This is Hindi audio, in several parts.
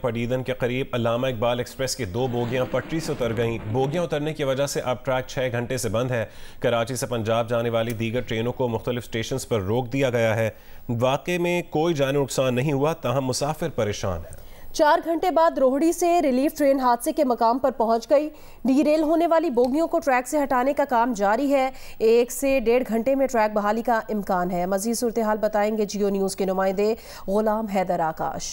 पडीदन के करीब अल्लामा इकबाल एक्सप्रेस की 2 बोगियां पटरी से उतर गईं। बोगियां उतरने की वजह से अब ट्रैक 6 घंटे से बंद है। कराची से पंजाब जाने वाली दीगर ट्रेनों को मुख्तलिफ स्टेशन पर रोक दिया गया है। वाक़े में कोई जानी नुकसान नहीं हुआ, ताहम मुसाफिर परेशान है। 4 घंटे बाद रोहड़ी से रिलीफ ट्रेन हादसे के मकाम पर पहुंच गई। डीरेल होने वाली बोगियों को ट्रैक से हटाने का काम जारी है। 1 से 1.5 घंटे में ट्रैक बहाली का इम्कान है। मजीद सूरत हाल बताएंगे जियो न्यूज़ के नुमाइंदे गुलाम हैदर आकाश।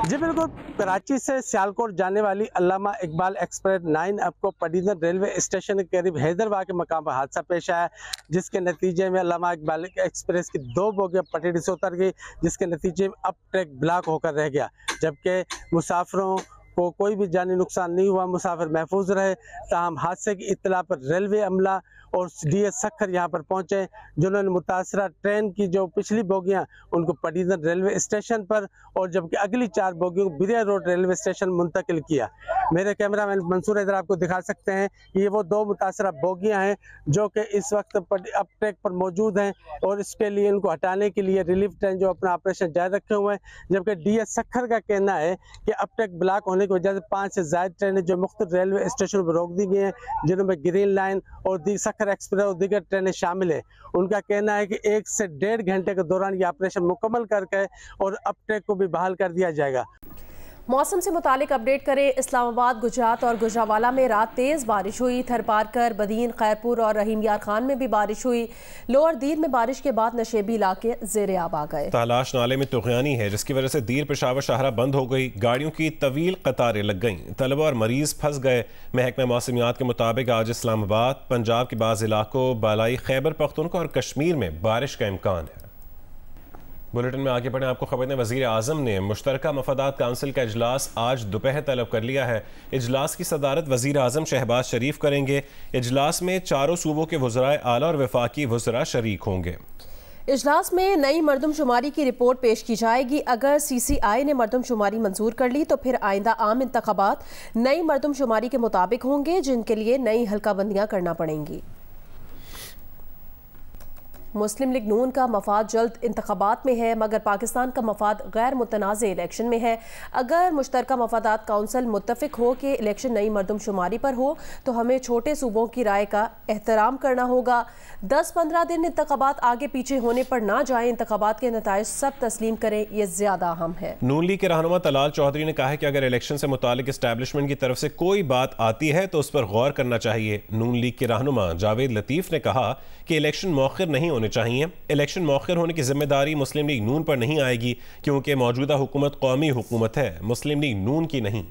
जी बिल्कुल, कराची से सियालकोट जाने वाली अल्लामा इकबाल एक्सप्रेस 9 अब को पडीदन रेलवे स्टेशन के करीब हैदरबाग के मकाम पर हादसा पेश आया, जिसके नतीजे में अल्लामा इकबाल एक्सप्रेस की 2 बोगियां पटरी से उतर गई, जिसके नतीजे में अब ट्रैक ब्लॉक होकर रह गया। जबकि मुसाफिरों को कोई भी जानी नुकसान नहीं हुआ, मुसाफिर महफूज रहे। ताहम हादसे की इत्तला पर रेलवे अमला और डीएस सखर यहाँ पर पहुँचे, जिन्होंने मुतासरा ट्रेन की जो पिछली बोगियाँ उनको पडीदन रेलवे स्टेशन पर और जबकि अगली 4 बोगियों को बिरिया रोड रेलवे स्टेशन मुंतकिल किया। मेरे कैमरामैन मंसूर इधर आपको दिखा सकते हैं, ये वो 2 मुतासरा बोगियाँ हैं जो कि इस वक्त अब ट्रैक पर मौजूद हैं और इसके लिए इनको हटाने के लिए रिलीफ ट्रेन जो अपना ऑपरेशन जारी रखे हुए हैं। जबकि डीएस सखर का कहना है कि अब ट्रैक ब्लॉक होने की वजह से 5 से ज़्यादा ट्रेनें जो मुख्तलिफ रेलवे स्टेशन पर रोक दी गई हैं, जिनमें ग्रीन लाइन और सखर एक्सप्रेस और दीगर ट्रेनें शामिल है। उनका कहना है कि 1 से 1.5 घंटे के दौरान ये ऑपरेशन मुकम्मल करके और अब ट्रैक को भी बहाल कर दिया जाएगा। मौसम से मुतालिक अपडेट करें। इस्लामाबाद, गुजरात और गुजरावाला में रात तेज़ बारिश हुई। थरपारकर, बदीन, खैरपुर और रहीम यार खान में भी बारिश हुई। लोअर दीर में बारिश के बाद नशेबी इलाके ज़ेरे आब आ गए। तालाश नाले में तुग़यानी है, जिसकी वजह से दीर पेशावर शाहरा बंद हो गई। गाड़ियों की तवील कतारें लग गईं। तलबा और मरीज फंस गए। महकमा मौसमियात के मुताबिक आज इस्लामाबाद, पंजाब के बाज़ इलाकों, बालाई खैबर पख्तूनख्वा और कश्मीर में बारिश का इम्कान है। बुलेटिन में आगे बढ़े, आपको खबर दें, वज़ीर आज़म ने मुश्तरका मफादात काउंसिल का इजलास आज दोपहर तलब कर लिया है। इजलास की सदारत वज़ीर आज़म शहबाज शरीफ करेंगे। इजलास में चारों सूबों के वज़राए आला और वफाकी वज़रा शरीक होंगे। इजलास में नई मरदमशुमारी की रिपोर्ट पेश की जाएगी। अगर CCI ने मरदमशुमारी मंजूर कर ली तो फिर आइंदा आम इंतखाबात नई मरदमशुमारी के मुताबिक होंगे, जिनके लिए नई हल्काबंदियाँ करना पड़ेंगी। मुस्लिम लीग नून का मफाद जल्द इंतखाबात में है, मगर पाकिस्तान का मफाद गैर मुतनाज़े इलेक्शन में है। अगर मुश्तरका मफादात काउंसिल मुत्तफिक हो कि इलेक्शन नई मरदमशुमारी पर हो तो हमें छोटे सूबों की राय का एहतराम करना होगा। 10-15 दिन इंतखाबात आगे पीछे होने पर ना जाए, इंतखाबात के नताइज सब तस्लीम करें, ये ज्यादा अहम है। नून लीग के रहनुमा तलाल चौधरी ने कहा है कि अगर इलेक्शन से मुतालिक एस्टैब्लिशमेंट की तरफ से कोई बात आती है तो उस पर गौर करना चाहिए। नून लीग के रहनुमा जावेद लतीफ ने कहा कि इलेक्शन मौखिर नहीं होने चाहिए। इलेक्शन मौखिर होने की जिम्मेदारी मुस्लिम लीग नून पर नहीं आएगी, क्योंकि मौजूदा हुकूमत कौमी हुकूमत है, मुस्लिम लीग नून की नहीं।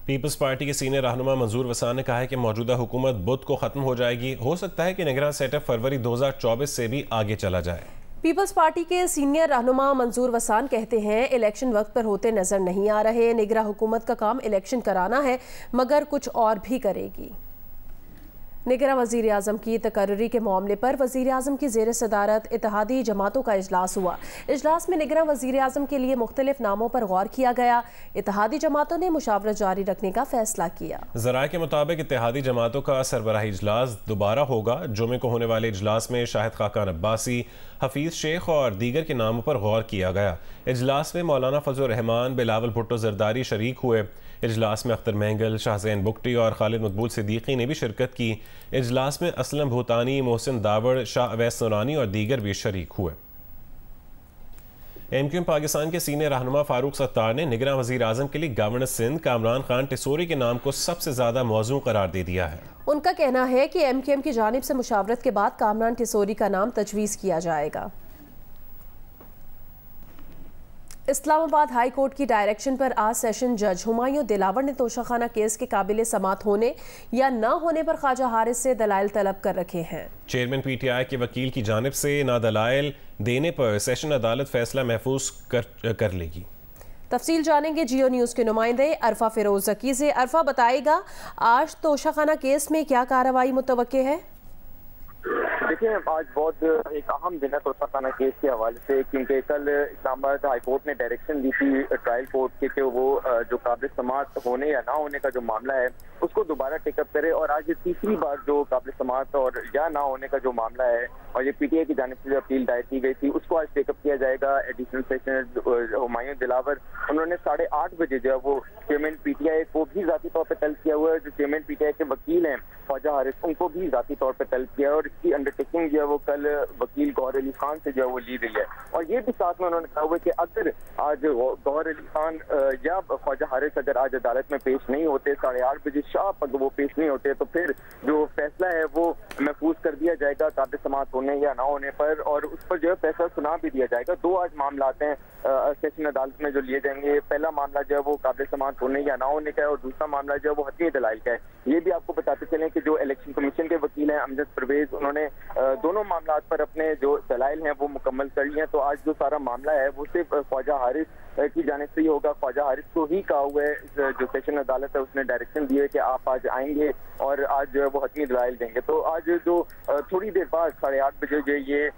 पीपल्स पार्टी के सीनियर रहनुमा मंजूर वसान ने कहा है कि मौजूदा हुकूमत बुध को खत्म हो जाएगी। हो सकता है कि निगरान सेटअप फरवरी 2024 से भी आगे चला जाए। पीपल्स पार्टी के सीनियर रहनुमा मंजूर वसान कहते हैं, इलेक्शन वक्त पर होते नजर नहीं आ रहे। निगरां हुकूमत का काम इलेक्शन कराना है, मगर कुछ और भी करेगी। निगरां वज़ीर आज़म की तकर्री के मामले पर वज़ीर आज़म की ज़ेर सदारत इत्तेहादी जमातों का इजलास हुआ। इजलास में निगरां वज़ीर आज़म के लिए मुख्तलिफ नामों पर गौर किया गया। इत्तेहादी जमातों ने मुशावरत जारी रखने का फैसला किया। ज़राए के मुताबिक इत्तेहादी जमातों का सरबराही इजलास दोबारा होगा। जुमे को होने वाले इजलास में शाहिद खाकान अब्बासी, हफीज़ शेख और दीगर के नामों पर गौर किया गया। इजलास में मौलाना फजल रहमान, बिलावल भुट्टो जरदारी शरीक हुए। इजलास में अख्तर महंगल, शाहजैन बुगटी और खालिद मकबूल सिद्दीकी ने भी शिरकत की। इजलास में असलम भूतानी, मोहसिन दावड़, शाह अवैस सोनानी और दीगर भी शरीक हुए। MQM पाकिस्तान के सीनियर रहनुमा फारूक सत्तार ने निगरां वज़ीर आज़म के लिए गवर्नर सिंध कामरान खान टिसोरी के नाम को सबसे ज़्यादा मौजू करार दे दिया है। उनका कहना है कि MQM की जानिब से मुशावरत के बाद कामरान टिसोरी का नाम तजवीज़ किया जाएगा। इस्लामाबाद हाई कोर्ट की डायरेक्शन पर आज सेशन जज हुमायूं दिलावर ने तोशाखाना केस के काबिल समात होने या न होने पर ख्वाजा हारिस से दलाइल तलब कर रखे हैं। चेयरमैन PTI के वकील की जानिब से ना दलाइल देने पर सेशन अदालत फैसला महफूज कर लेगी। तफसील जानेंगे जियो न्यूज़ के नुमाइंदे अरफा फिरोज जकी से। अरफा बताएगा, आज तोशाखाना केस में क्या कार्रवाई मुतवक्के है? देखिए, आज बहुत एक अहम दिन है तोशाखाना केस के हवाले से, क्योंकि कल इस्लामाबाद हाई कोर्ट ने डायरेक्शन दी थी ट्रायल कोर्ट के कि वो जो काबिल समाअत होने या ना होने का जो मामला है उसको दोबारा टेकअप करे। और आज तीसरी बार जो काबिल समाअत और या ना होने का जो मामला है और ये पीटीआई की जानिब से जो अपील दायर की गई थी उसको आज टेकअप किया जाएगा। एडिशनल सेशनर हुमायूं दिलावर उन्होंने 8:30 बजे जो है वो चेयरमैन पीटीआई को भी जाती तौर पर तलब किया हुआ है। जो चेयरमैन पीटीआई के वकील हैं ख्वाजा हारिस, उनको भी जाती तौर पर तलब किया है और इसकी अंडरटेकिंग जो है वो कल वकील गौहर अली खान से जो है वो ली गई है। और ये भी साथ में उन्होंने कहा हुआ कि अगर आज गौहर अली खान या ख्वाजा हारिस अगर आज अदालत में पेश नहीं होते 8:30 बजे शार्प अगर वो पेश नहीं होते तो फिर जो फैसला है वो महफूज कर दिया जाएगा काबिल समाअत होने या ना होने पर, और उस पर जो है फैसला सुना भी दिया जाएगा। 2 आज मामला आते हैं सेशन अदालत में जो लिए जाएंगे। पहला मामला जो है वो काबिल समाअत होने या ना होने का है और दूसरा मामला जो है वो हतमी दलाइल का है। ये भी आपको बताते चलें कि जो इलेक्शन कमीशन के वकील हैं अमजद परवेज, उन्होंने दोनों मामला पर अपने जो दलाइल हैं वो मुकम्मल कर लिए हैं। तो आज जो सारा मामला है वो सिर्फ ख्वाजा हारिस की जानिब से ही होगा। ख्वाजा हारिस को ही कहा हुआ है, जो सेशन अदालत है उसने डायरेक्शन दिए कि आप आज आएंगे और आज जो है वो हतमी दलाइल देंगे। तो आज जो थोड़ी देर बाद 8:30 बजे जो ये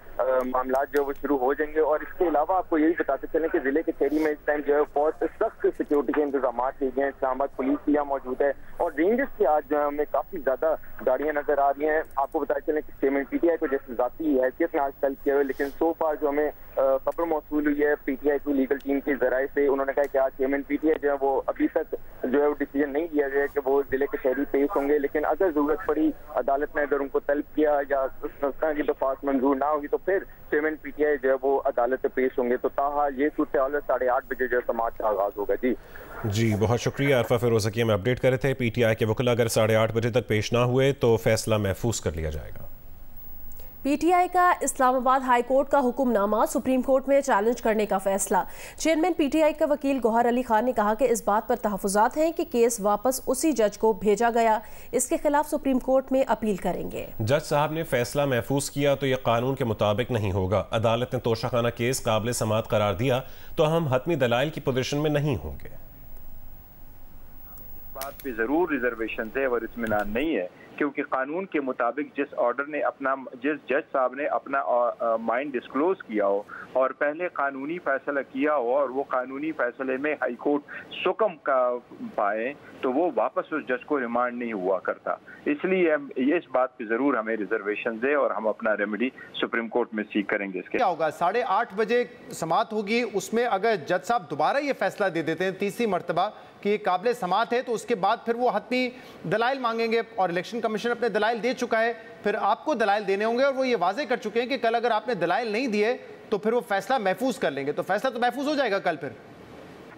मामला जो वो शुरू हो जाएंगे। और इसके अलावा आपको यही बताते चलें कि जिले के शहरी में इस टाइम जो है बहुत सख्त सिक्योरिटी के इंतजाम किए गए हैं। इस्लामाबाद पुलिस भी यहाँ मौजूद है और रेंजर्स की आज जो है हमें काफी ज्यादा गाड़ियां नजर आ रही हैं। आपको बताते चलें कि चेयरमैन पीटीआई को जैसे जाती हैसियत में आज तलब किया हुआ, लेकिन सो फार जो हमें खबर मौसूल हुई है पीटीआई की लीगल टीम के जराये से, उन्होंने कहा कि आज चेयरमैन पीटीआई जो है वो अभी तक जो है वो डिसीजन नहीं लिया गया कि वो जिले के शहरी पेश होंगे, लेकिन अगर जरूरत पड़ी अदालत ने अगर उनको तलब किया या उस संस्था की दरख्वास्त मंजूर ना होगी तो फिर चेयरमैन पीटीआई जो है वो अदालत में पेश होंगे। तो ताहा ये सूरत 8:30 बजे जो है समाज का आगाज होगा। जी बहुत शुक्रिया अरफा फिरोज़की, में अपडेट कर रहे थे। पीटीआई के वकील अगर 8:30 बजे तक पेश ना हुए तो फैसला महफूज कर लिया जाएगा। पीटीआई का इस्लामाबाद हाई कोर्ट का हुक्मनामा सुप्रीम कोर्ट में चैलेंज करने का फैसला। चेयरमैन पीटीआई का वकील गौहर अली खान ने कहा कि इस बात पर तहफ़्फ़ुज़ात हैं कि केस वापस उसी जज को भेजा गया, इसके खिलाफ सुप्रीम कोर्ट में अपील करेंगे। जज साहब ने फैसला महफूज किया तो यह कानून के मुताबिक नहीं होगा। अदालत ने तोशाखाना केस काबिल समाअत करार दिया तो हम हतमी दलाइल की पोजीशन में नहीं होंगे। बात पे जरूर रिजर्वेशन है और इत्मीनान नहीं है, क्योंकि कानून के मुताबिक जिस जज साहब ने अपना माइंड डिस्क्लोज किया हो और पहले कानूनी फैसला किया हो और वो कानूनी फैसले में हाई कोर्ट सुकम का पाए तो वो वापस उस जज को रिमांड नहीं हुआ करता। इसलिए इस बात पे जरूर हमें रिजर्वेशन है और हम अपना रेमेडी सुप्रीम कोर्ट में सीख करेंगे। इसके क्या होगा 8:30 बजे समाअत होगी, उसमें अगर जज साहब दोबारा ये फैसला दे देते हैं तीसरी मरतबा कि ये काबिल समाअत है तो उसके बाद फिर वो हतमी दलाइल मांगेंगे और इलेक्शन कमीशन अपने दलाइल दे चुका है, फिर आपको दलाइल देने होंगे और वो ये वाजे कर चुके हैं कि कल अगर आपने दलाइल नहीं दिए तो फिर वो फैसला महफूज कर लेंगे। तो फैसला तो महफूज हो जाएगा कल। फिर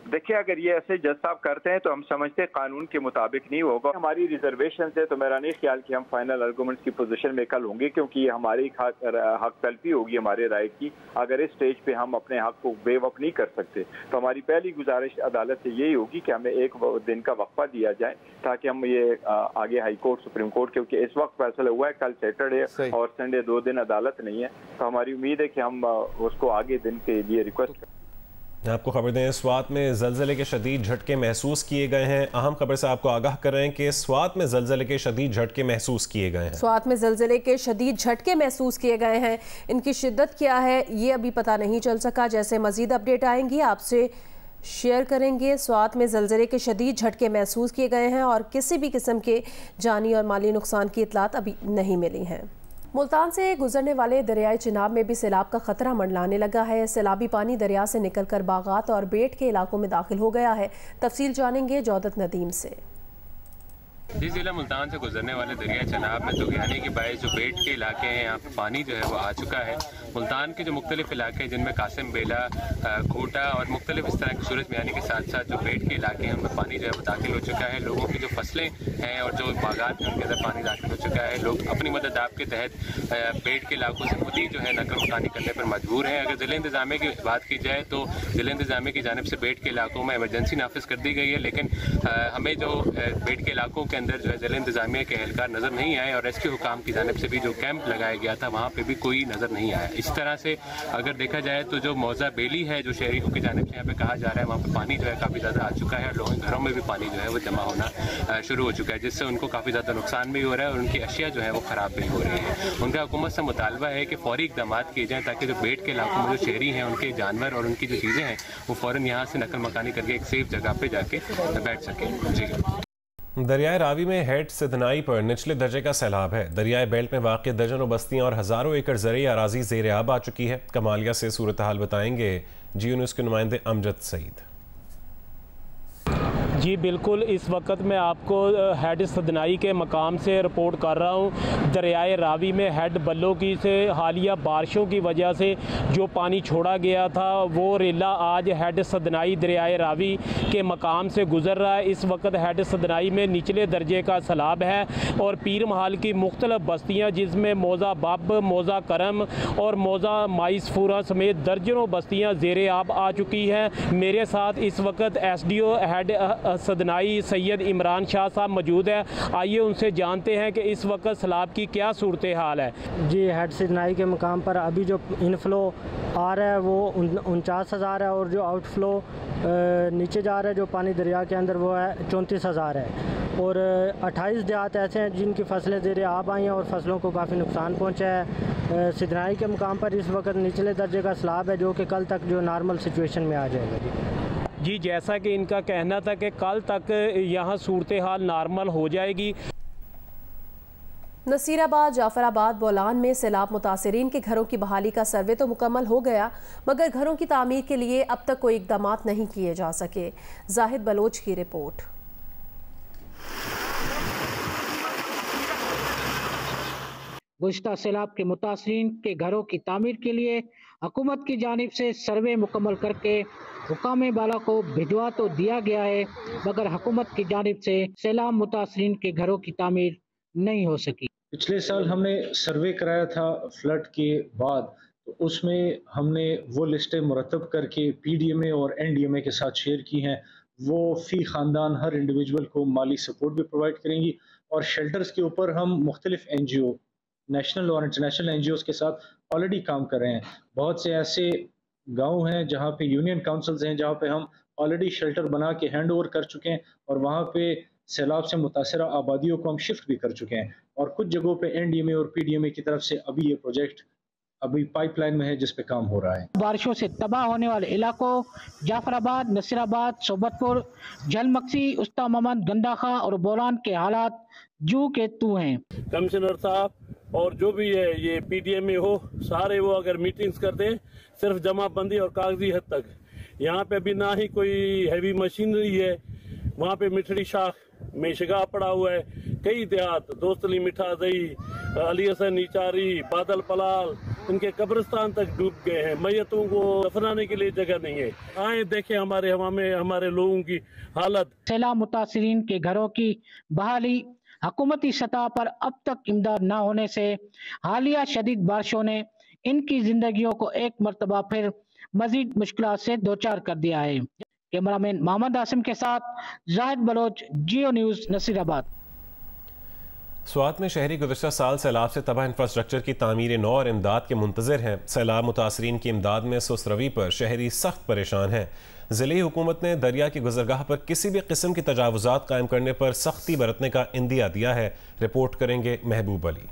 देखिए, अगर ये ऐसे जज साहब करते हैं तो हम समझते हैं कानून के मुताबिक नहीं होगा। हमारी रिजर्वेशन है तो मेरा नहीं ख्याल कि हम फाइनल आर्गूमेंट्स की पोजीशन में कल होंगे, क्योंकि ये हमारी हक तलफी होगी हमारे राइट की। अगर इस स्टेज पे हम अपने हक को वेव अप नहीं कर सकते तो हमारी पहली गुजारिश अदालत से यही होगी कि हमें 1 दिन का वक्फा दिया जाए ताकि हम ये आगे हाई कोर्ट सुप्रीम कोर्ट, क्योंकि इस वक्त फैसला हुआ है कल सैटरडे और संडे 2 दिन अदालत नहीं है, तो हमारी उम्मीद है कि हम उसको आगे दिन के लिए रिक्वेस्ट करें। आपको खबर दें, स्वात में ज़लज़ले के शदीद झटके महसूस किए गए हैं। अहम खबर से आपको आगाह कर रहे हैं कि स्वात में ज़लज़ले के शदीद झटके महसूस किए गए हैं। स्वात में ज़लज़ले के शदीद झटके महसूस किए गए हैं, इनकी शिद्दत क्या है ये अभी पता नहीं चल सका। जैसे मज़ीद अपडेट आएंगी आपसे शेयर करेंगे। स्वात में ज़लज़ले के शदीद झटके महसूस किए गए हैं और किसी भी किस्म के जानी और माली नुकसान की इतलात अभी नहीं मिली हैं। मुल्तान से गुजरने वाले दरियाई चिनाब में भी सैलाब का खतरा मंडलाने लगा है। सैलाबी पानी दरिया से निकलकर बागात और बेट के इलाकों में दाखिल हो गया है। तफसील जानेंगे जौदत नदीम से। जिस जिला मुल्तान से गुजरने वाले दरिया चनाब में तुगयानी के बायस जो बेट के इलाके हैं यहाँ पे पानी जो है वो आ चुका है। मुल्तान के जो मुख्तलिफ इलाके जिनमें कासिम बेला, कोटा और मुख्तलिफ इस तरह की सूरज मियानी के साथ साथ जो बेट के इलाके हैं उनमें पानी जो है वो दाखिल हो चुका है। लोगों की जो फसलें हैं और जो बागात हैं उनके अंदर पानी दाखिल हो चुका है। लोग अपनी मदद आप के तहत बेट के इलाकों से खुद ही जो है नकल मकानी करने पर मजबूर हैं। अगर ज़िला इंतज़ामिया की बात की जाए तो ज़िला इंतज़ामिया की जानिब से बेट के इलाकों में एमरजेंसी नाफिज कर दी गई है, लेकिन हमें जो बेट के इलाकों के अंदर जो है ज़िला इंतजामिया के एहलकार नज़र नहीं आए और रेस्क्यू हुकाम की जानिब से भी जो कैंप लगाया गया था वहाँ पे भी कोई नज़र नहीं आया। इस तरह से अगर देखा जाए तो जो मौजा बेली है जो शहरियों की जानिब से यहाँ पे कहा जा रहा है, वहाँ पे पानी जो है काफ़ी ज़्यादा आ चुका है और लोगों के घरों में भी पानी जो है वो जमा होना शुरू हो चुका है, जिससे उनको काफ़ी ज़्यादा नुकसान भी हो रहा है और उनकी अशिया जो है वो ख़राब भी हो रही है। उनका हुकूमत से मुतालबा है कि फौरी इक़दाम किए जाएँ ताकि जो बेट के इलाकों में जो शहरी हैं उनके जानवर और उनकी जो चीज़ें हैं वो फ़ौरन यहाँ से नकल मकानी करके एक सेफ जगह पे जाके बैठ सकें। जी। दरियाए रावी में हेड सिधनाई पर निचले दर्जे का सैलाब है। दरियाए बेल्ट में वाक़ दर्जनों बस्तियां और हज़ारों एकड़ ज़रई अराजी ज़ेर आब आ चुकी है। कमालिया से सूरत हाल बताएंगे जियो न्यूज़ के नुमाइंदे अमजद सईद। जी बिल्कुल, इस वक्त मैं आपको हेड सदनाई के मकाम से रिपोर्ट कर रहा हूँ। दरियाए रावी में हेड बल्लो की से हालिया बारिशों की वजह से जो पानी छोड़ा गया था वो रेला आज हेड सदनाई दरियाए रावी के मकाम से गुजर रहा है। इस वक्त हेड सदनाई में निचले दर्जे का सैलाब है और पीर महल की मुख्तलिफ बस्तियाँ जिसमें मौजा बब, मौजा करम और मौजा माइसफूरा समेत दर्जनों बस्तियाँ ज़ेर आब आ चुकी हैं। मेरे साथ इस वक्त SDO हेड सदनाई सैयद इमरान शाह साहब मौजूद है। आइए उनसे जानते हैं कि इस वक्त सैलाब की क्या सूरत हाल है। जी, हेड सदनाई के मकाम पर अभी जो इनफ्लो आ रहा है वो 49,000 है और जो आउटफ्लो नीचे जा रहा है जो पानी दरिया के अंदर वो है 34,000 है और 28 देहात ऐसे हैं जिनकी फसलें ज़ेर आब आई हैं और फसलों को काफ़ी नुकसान पहुँचा है। सदनाई के मकाम पर इस वक्त निचले दर्जे का सैलाब है जो कि कल तक जो नॉर्मल सिचुएशन में आ जाएगा। जी, जैसा कि इनका कहना था कि कल तक यहाँ सूरत हाल नॉर्मल हो जाएगी। नसीराबाद, जाफराबाद, बोलान में सैलाब मुतासरीन के घरों की बहाली का सर्वे तो मुकम्मल हो गया मगर घरों की तामीर के लिए अब तक कोई इकदाम नहीं किए जा सके। जाहिद बलोच की रिपोर्ट। गुज़िश्ता सैलाब के मुतासरीन के घरों की तामीर के लिए हुकूमत की जानिब से सर्वे मुकम्मल करके हुकाम बाला को भिजवा तो दिया गया है मगर हुकूमत की जानिब से सैलाब मुतासरीन के घरों की तामीर नहीं हो सकी। पिछले साल हमने सर्वे कराया था फ्लड के बाद, तो उसमें हमने वो लिस्टें मुरतब करके PDMA और NDMA के साथ शेयर की हैं। वो फ़ी ख़ानदान हर इंडिविजुअल को माली सपोर्ट भी प्रोवाइड करेंगी और शेल्टर्स के ऊपर हम मुख्तलिफ NGO, नेशनल और इंटरनेशनल NGOs के साथ ऑलरेडी काम कर रहे हैं। बहुत से ऐसे गांव हैं जहां पे यूनियन काउंसिल्स हैं जहां पे हम ऑलरेडी शेल्टर बना के हैंड ओवर कर चुके हैं और वहां पे सैलाब से मुतासरा आबादियों को हम शिफ्ट भी कर चुके हैं और कुछ जगहों पे NDMA और PDMA की तरफ से अभी ये प्रोजेक्ट अभी पाइपलाइन में है जिस पे काम हो रहा है। बारिशों से तबाह होने वाले इलाकों जाफराबाद, नसीराबाद, सोबतपुर, झलमक्सी, उस्ता मोहम्मद, गंदाखा और बोलान के हालात जू के तू हैं। कमिश्नर साहब और जो भी है ये PDMA हो सारे वो अगर मीटिंग्स कर दें सिर्फ जमाबंदी और कागजी हद तक। यहाँ पे भी ना ही कोई हैवी मशीनरी है, वहाँ पे मिठड़ी शाख में शिगा पड़ा हुआ है। कई देहात दोस्तली, मिठा दही, अली हसन नीचारी, बादल पलाल, इनके कब्रिस्तान तक डूब गए हैं। मैयतों को दफनाने के लिए जगह नहीं है। आए देखें हमारे लोगों की हालत। सैलाब मुतासरीन के घरों की बहाली हुकूमती सतह पर अब तक इमदाद न होने से हालिया शदीद बारिशों ने इनकी जिंदगियों को एक मरतबा फिर मजीद मुश्किलात से दो चार कर दिया है। कैमरामैन मोहम्मद आसिम के साथ जाहिद बलोच, जियो न्यूज़, नसीराबाद। स्वात में शहरी गुज़श्ता साल सैलाब से तबाह इंफ्रास्ट्रक्चर की तामीर नौ और इमदाद के मुंतज़िर हैं। सैलाब मुतासरीन की इमदाद में सुस्त रवी पर शहरी सख्त परेशान हैं। ज़िले हुकूमत ने दरिया की गुज़रगाह पर किसी भी किस्म की तजावुज़ात कायम करने पर सख्ती बरतने का इंदिया दिया है। रिपोर्ट करेंगे महबूब अली।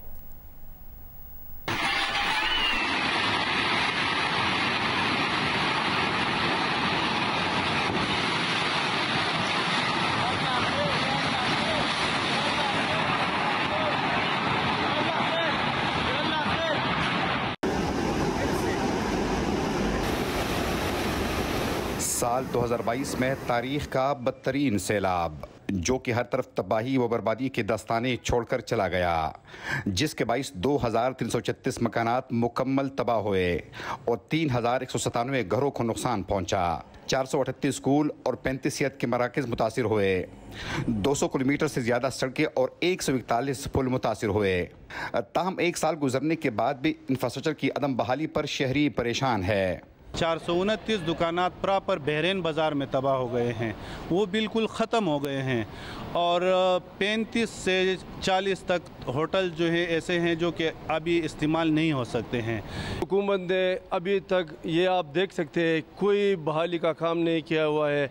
साल 2022 में तारीख का बदतरीन सैलाब जो कि हर तरफ तबाही व बर्बादी के दस्ताने छोड़कर चला गया, जिसके बाइस 2,336 मकानात मुकम्मल तबाह हुए और 3,197 घरों को नुकसान पहुंचा। 438 स्कूल और 35 सेहत के मराकज़ मुतासिर हुए। 200 किलोमीटर से ज़्यादा सड़कें और 141 पुल मुतासिर हुए। ताहम एक साल गुजरने के बाद भी इंफ्रास्ट्रक्चर की अदम बहाली पर शहरी परेशान है। 429 दुकानात प्रॉपर बहरीन बाज़ार में तबाह हो गए हैं, वो बिल्कुल ख़त्म हो गए हैं। और 35 से 40 तक होटल जो है ऐसे हैं जो कि अभी इस्तेमाल नहीं हो सकते हैं। हुकूमत ने अभी तक ये आप देख सकते हैं कोई बहाली का काम नहीं किया हुआ है।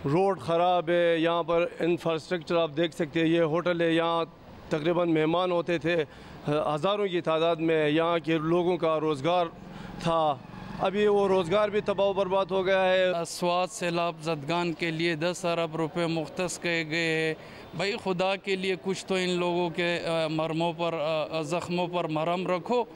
रोड ख़राब है, यहाँ पर इंफ्रास्ट्रक्चर आप देख सकते हैं। ये होटल है, यहाँ तकरीबन मेहमान होते थे हज़ारों की तादाद में, यहाँ के लोगों का रोज़गार था। अभी वो रोज़गार भी तबाह बर्बाद हो गया है। स्वात सैलाब ज़दगान के लिए 10 अरब रुपए मुख्तस किए गए हैं। भाई खुदा के लिए कुछ तो इन लोगों के मरमों पर, ज़ख्मों पर मरहम रखो,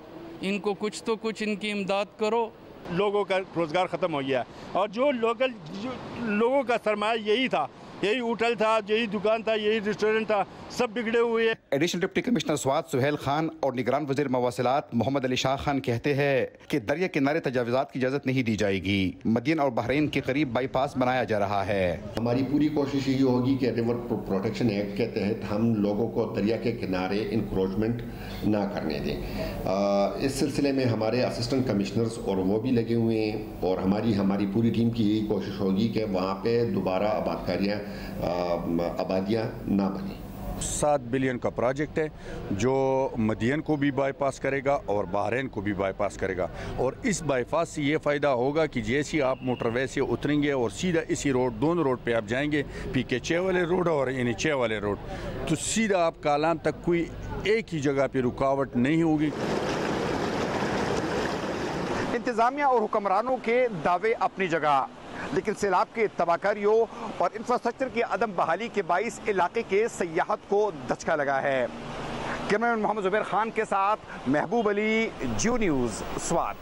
इनको कुछ इनकी इमदाद करो। लोगों का रोज़गार ख़त्म हो गया और जो लोगों का सरमाया यही था, यही होटल था, यही दुकान था, यही रेस्टोरेंट था, सब बिगड़े हुए हैं। Additional deputy commissioner Swat Suhail Khan और निगरान वज़ीर मवासिलात मोहम्मद अली शाह खान कहते हैं कि दरिया किनारे तजावुज़ात की इजाज़त नहीं दी जाएगी। मदीन और बहरीन के करीब बाईपास बनाया जा रहा है। हमारी पूरी कोशिश यही होगी कि रिवर प्रोटेक्शन एक्ट के तहत हम लोगों को दरिया के किनारे इंक्रोचमेंट ना करने दें। इस सिलसिले में हमारे असिस्टेंट कमिश्नर्स और वो भी लगे हुए हैं और हमारी पूरी टीम की यही कोशिश होगी कि वहाँ पे दोबारा आबादियाँ ना बनी। 7 बिलियन का प्रोजेक्ट है जो मदीन को भी बाईपास करेगा और बहरीन को भी बाईपास करेगा। और इस बाईपास से ये फ़ायदा होगा कि जैसे आप मोटरवे से उतरेंगे और सीधा इसी रोड, दोनों रोड पे आप जाएंगे, PK6 वाले रोड और NH6 वाले रोड, तो सीधा आप कालान तक कोई एक ही जगह पे रुकावट नहीं होगी। इंतज़ामिया और हुक्मरानों के दावे अपनी जगह, लेकिन सैलाब के तबाहकारियों और इंफ्रास्ट्रक्चर की अदम बहाली के बाइस इलाके के सयाहत को दचका लगा है। कैमरामैन मोहम्मद ज़ुबैर खान के साथ महबूब अली, जियो न्यूज़, स्वात।